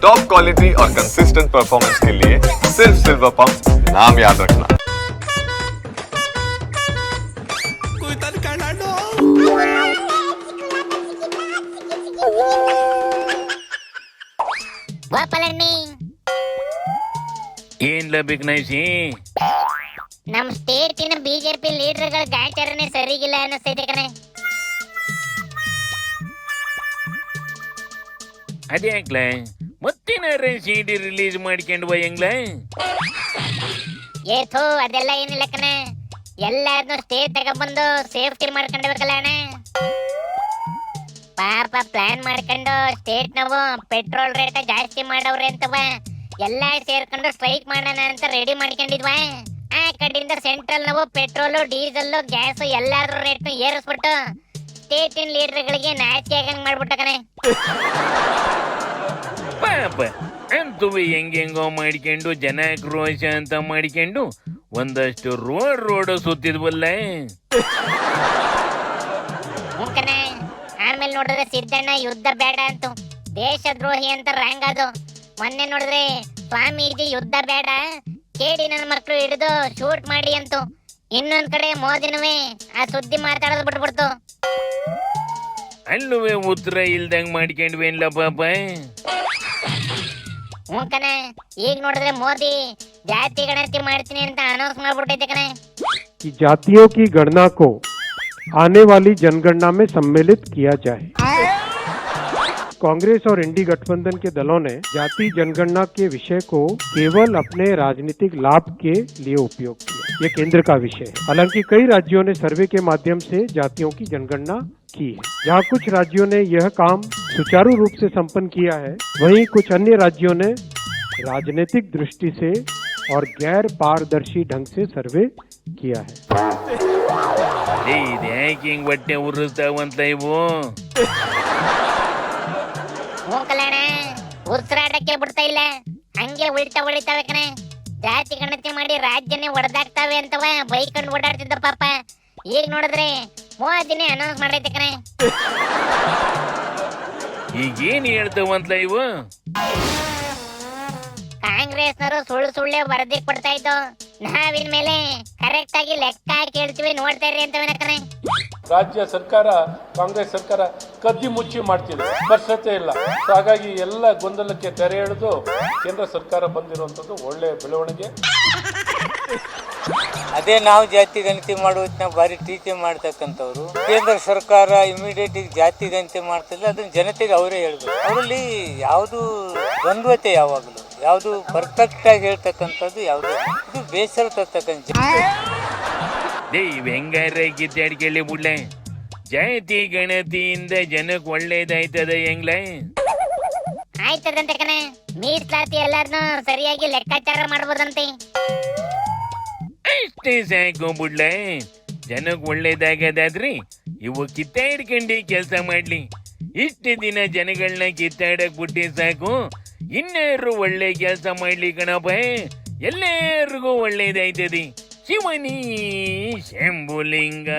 Top quality और consistent performance के लिए सिर्फ सिल्वर पंप नाम याद रखना। ಏನ್ಲ ಬಿಗ್ನೈಸಿ ನಮ್ ಸ್ಟೇಟಿನ ಬಿಜೆಪಿ ಲೀಡರ್ಗಳ ಗಾಚಾರನೆ ಸರಿಗಿಲ್ಲ ಅನ್ನಿಸ್ತೈತೆ ಕಣೆ. ಅದೇ ಆಗ್ಲ ಮತ್ತೇನಾರ ಸಿಡಿ ರಿಲೀಸ್ ಮಾಡ್ಕೊಂಡು ಹೆಂಗ್ಲ ಏಥೋ ಅದೆಲ್ಲ ಏನಿಲ್ಲ ಕಣೆ. ಎಲ್ಲಾರನ್ನು ಸ್ಟೇಟ್ ತಗೊಂಡ್ಬಂದು ಸೇಫ್ಟಿ ಮಾಡ್ಕೊಂಡ್ಬೇಕಲ್ಲ ಅಣ್ಣ. ಪಾಪ ಪ್ಲಾನ್ ಮಾಡ್ಕೊಂಡು ಸ್ಟೇಟ್ ನಾವು ಪೆಟ್ರೋಲ್ ರೇಟ್ ಜಾಸ್ತಿ ಮಾಡವ್ರೆ ಅಂತವ ಎಲ್ಲಾ ಸೇರ್ಕೊಂಡು ಸ್ಟ್ರೈಕ್ ಮಾಡೋಣ ಅಂತ ರೆಡಿ ಮಾಡ್ಕೊಂಡಿದ್ವಾ. ಆ ಕಡೆಯಿಂದ ಸೆಂಟ್ರಲ್ ನಾವು ಪೆಟ್ರೋಲ್ ಡೀಸೆಲ್ ಗ್ಯಾಸ್ ಎಲ್ಲಾದ್ರ ರೇಟ್ ಏರಿಸ್ಬಿಟ್ಟು ಸ್ಟೇಟಿನ ಲೀಡರ್ಗಳಿಗೆ ನಾಚಿಕೆ ಆಗಂಗ್ ಮಾಡ್ಬಿಟ್ಟ ಕಣೆ. ಪಾಪ ಅಂತೂ ಹೆಂಗೆಂಗೋ ಮಾಡ್ಕೊಂಡು ಜನಾಕ್ರೋಶ ಅಂತ ಮಾಡ್ಕೊಂಡು ಒಂದಷ್ಟು ರೋಡ್ ಸುತ್ತಿದ್ವಲ್ಲ. ಕಣೆ ಆಮೇಲೆ ನೋಡಿದ್ರೆ ಸಿದ್ದಣ್ಣ ಯುದ್ಧ ಬೇಡ ಅಂತು, ದೇಶದ್ರೋಹಿ ಅಂತ ರಾಂಗ್ ಅದು. ಮೊನ್ನೆ ನೋಡಿದ್ರೆ ಸ್ವಾಮೀಜಿ ಯುದ್ಧ ಬೇಡ, ಕೇಡಿ ನನ್ನ ಮಕ್ಕಳು ಹಿಡಿದು ಶೂಟ್ ಮಾಡಿ ಅಂತು. ಇನ್ನೊಂದ್ ಕಡೆ ಮೋದಿನವೇ ಆ ಸುದ್ದಿ ಮಾತಾಡೋದು ಬಿಟ್ಬಿಡ್ತು. ಅಲ್ಲುವೆ ಉತ್ತರ ಇಲ್ದಂಗ್ ಮಾಡ್ಕೊಂಡ್ವೇನ್ಲ ಪಾಪ. ಕಣೆ ಈಗ ನೋಡಿದ್ರೆ ಮೋದಿ ಜಾತಿ ಗಣತಿ ಮಾಡ್ತೀನಿ ಅಂತ ಅನೌನ್ಸ್ ಮಾಡ್ಬಿಟ್ಟೈತೆ ಕಣೆ. कि जातियों की गणना को आने वाली जनगणना में सम्मिलित किया जाए। कांग्रेस और इंडी गठबंधन के दलों ने जाति जनगणना के विषय को केवल अपने राजनीतिक लाभ के लिए उपयोग किया। ये केंद्र का विषय है। हालांकि कई राज्यों ने सर्वे के माध्यम से जातियों की जनगणना की है। जहाँ कुछ राज्यों ने यह काम सुचारू रूप से संपन्न किया है, वहीं कुछ अन्य राज्यों ने राजनीतिक दृष्टि से और गैर पारदर्शी ढंग से सर्वे किया है। ಹಿಂಗ್ ಹೊಟ್ಟೆ ಉರಿಸ್ತಾವಂತ ಇವು ಕಲ್ಯಾಣ ಉಸಿರಾಡಕ್ಕೆ ಬಿಡ್ತಾ ಇಲ್ಲ, ಹಂಗೆ ಉಳಿತಾವೆ ಕಣೆ. ಜಾತಿ ಗಣತಿ ಮಾಡಿ ರಾಜ್ಯನೇ ಒಡೆದಾಗ್ತಾವೆ ಅಂತವ ಬೈಕೊಂಡು ಓಡಾಡ್ತಿದ್ದ ಪಾಪ. ಈಗ ನೋಡಿದ್ರೆ ಮೋದಿನೇ ಅನೌನ್ಸ್ ಮಾಡೈತೆ ಕಣೆ. ಈಗೇನ್ ಹೇಳ್ತಾವಂತ ಇವು ಕಾಂಗ್ರೆಸ್ನವರು ಸುಳ್ಳೆ ವರದಿ ಕೊಡ್ತಾ ಇದ್ದು, ನಾವಿನ ಮೇಲೆ ಕರೆಕ್ಟ್ ಆಗಿ ಲೆಕ್ಕ ಕೇಳ್ತೀವಿ ನೋಡ್ತಾ ಇರಿ ಅಂತವೇನ ಕಣೆ. ರಾಜ್ಯ ಸರ್ಕಾರ ಕಾಂಗ್ರೆಸ್ ಸರ್ಕಾರ ಕದ್ದಿ ಮುಚ್ಚಿ ಮಾಡ್ತಿದೆ, ಸ್ಪರ್ಶತೆ ಇಲ್ಲ. ಹಾಗಾಗಿ ಎಲ್ಲ ಗೊಂದಲಕ್ಕೆ ತೆರೆ ಎಳೆದು ಕೇಂದ್ರ ಸರ್ಕಾರ ಬಂದಿರುವಂತದ್ದು ಒಳ್ಳೆ ಬೆಳವಣಿಗೆ. ಅದೇ ನಾವು ಜಾತಿ ಗಣತಿ ಮಾಡುವ ಭಾರಿ ಟೀಕೆ ಮಾಡ್ತಕ್ಕಂಥವ್ರು. ಕೇಂದ್ರ ಸರ್ಕಾರ ಇಮಿಡಿಯೇಟ್ ಜಾತಿ ಗಣತಿ ಮಾಡ್ತಿಲ್ಲ, ಅದನ್ನ ಜನತೆಗೆ ಅವರೇ ಹೇಳ್ಬೇಕು. ಅವರಲ್ಲಿ ಯಾವುದು ದ್ವಂದ್ವತೆ, ಯಾವಾಗಲೂ ಯಾವುದು ಪರ್ಫೆಕ್ಟ್ ಆಗಿ ಹೇಳ್ತಕ್ಕಂಥದ್ದು ಯಾವುದು ಇದು ಬೇಸರ ತರ್ತಕ್ಕಂಥ. ಹೆಂಗಾರ ಕಿತ್ತಾಡ್ಕೊಳ್ಳಿ ಬಿಡ್ಲೆ, ಜಾತಿ ಗಣತಿಯಿಂದ ಜನಕ್ಕೆ ಒಳ್ಳೇದಾಯ್ತದ ಹೆಂಗ್ಲ ಆಯ್ತದಂತೆ ಕಣೆ. ಮೀಸಲಾತಿ ಎಲ್ಲಾರನ್ನು ಸರಿಯಾಗಿ ಲೆಕ್ಕಾಚಾರ ಮಾಡ್ಬೋದಂತೆ. ಅಷ್ಟೇ ಸಾಕು ಬಿಡ್ಲೆ, ಜನಕ್ಕೆ ಒಳ್ಳೇದಾಗದಾದ್ರಿ ಇವು ಕಿತ್ತಾಡ್ಕೊಂಡು ಕೆಲಸ ಮಾಡ್ಲಿ. ಇಷ್ಟು ದಿನ ಜನಗಳನ್ನ ಕಿತ್ತಾಡಕ್ ಬಿಟ್ಟಿ ಸಾಕು, ಇನ್ನಾರು ಒಳ್ಳೆ ಕೆಲಸ ಮಾಡ್ಲಿ ಕಣಪ್ಪ. ಎಲ್ಲರಿಗೂ ಒಳ್ಳೇದಾಯ್ತದಿ. ಶಿವನಿ ಶಂಭುಲಿಂಗ.